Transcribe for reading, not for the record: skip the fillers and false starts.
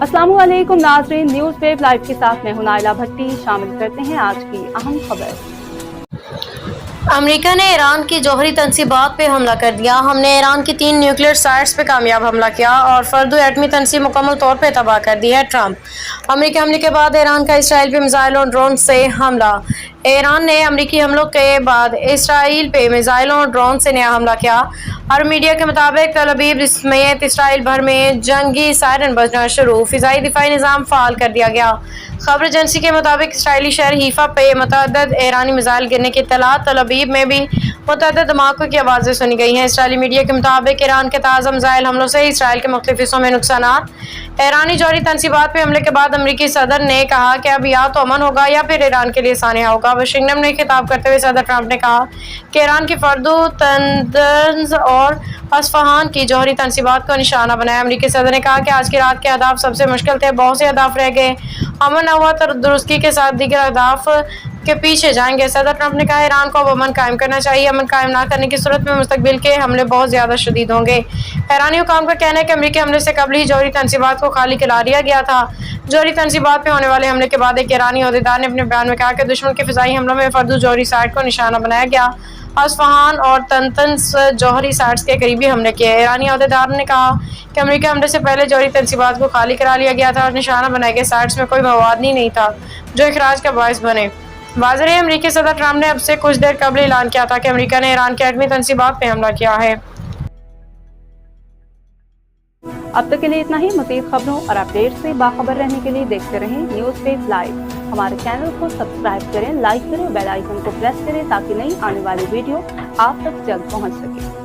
अस्सलाम वालेकुम नाज़रीन, न्यूज़ वेब लाइव के साथ मैं हूं नाइला भट्टी। शामिल करते हैं आज की अहम खबर। अमेरिका ने ईरान की जौहरी तनसीबात पे हमला कर दिया। हमने ईरान की 3 न्यूक्लियर साइट्स पे कामयाब हमला किया और फर्दो एटमी तनसीब मुकम्मल तौर पे तबाह कर दी है। ट्रंप। अमेरिकी हमले के बाद ईरान का इसराइल पे मिसाइल और ड्रोन से हमला। ईरान ने अमेरिकी हमलों के बाद इसराइल पे मिसाइलों और ड्रोन से नया हमला किया। अरब मीडिया के मुताबिक तल अवीव समेत इसराइल भर में जंगी सायरन बजना शुरू, फिजाई दिफाई निज़ाम फ़ाल कर दिया गया। खबर एजेंसी के मुताबिक इसराइली शहर हीफा पे मुतअद्दिद ईरानी मिसाइल गिरने की इत्तला। तल अवीव में भी मुतअद्दिद धमाकों की आवाज़ें सुनी गई हैं। इसराइली मीडिया के मुताबिक ईरान के ताज़ा मिसाइल हमलों से इसराइल के मुख्तलिफ हिस्सों में नुकसानात। ईरानी जौहरी तनसीबात पे हमले के बाद अमेरिकी सदर ने कहा कि अब या तो अमन होगा या फिर ईरान के लिए सानिया होगा। वाशिंगटन में खिताब करते हुए सदर ट्रंप ने कहा कि ईरान की फर्दो तंज़ और अस्फहान की जौहरी तनसीबात को निशाना बनाया। अमेरिकी सदर ने कहा कि आज की रात के अहदाफ सबसे मुश्किल थे, बहुत से अहदाफ रह गए, अमन न हुआ तो दुरुस्ती के साथ दीगर अहदाफ के पीछे जाएंगे। सदर ट्रंप ने कहा ईरान को अब अमन कायम करना चाहिए, अमन कायम ना करने की सूरत में मुस्तकबिल के हमले बहुत ज़्यादा शदीद होंगे। ईरानी हुकाम का कहना है कि अमेरिकी हमले से कबल ही जौहरी तनसीबात को खाली करा दिया गया था। जौहरी तनसीबात पे होने वाले हमले के बाद एक ईरानी अहदेदार ने अपने बयान में कहा कि दुश्मन के फिजाई हमलों में फर्दो जौहरी साइट को निशाना बनाया गया, अस्फहान और तंतन्स जौहरी साइट्स के करीबी हमले किए। ईरानी अहदेदार ने कहा कि अमेरिकी हमले से पहले जौहरी तनसीबात को खाली करा लिया गया था और निशाना बनाए गए साइट्स में कोई मवाद नहीं था जो इखराज का बायस बने। वाज़ेह है, अमेरिकी सदर ट्रंप ने अब से कुछ देर कबल ऐलान किया था कि अमेरिका ने ईरान के एटमी तनसीबात पे हमला किया है। अब तक के लिए इतना ही। मज़ीद खबरों और अपडेट से बाखबर रहने के लिए देखते रहें न्यूज़ वेब लाइव। हमारे चैनल को सब्सक्राइब करें, लाइक करें और बेल आइकन को प्रेस करें ताकि नई आने वाली वीडियो आप तक जल्द पहुंच सके।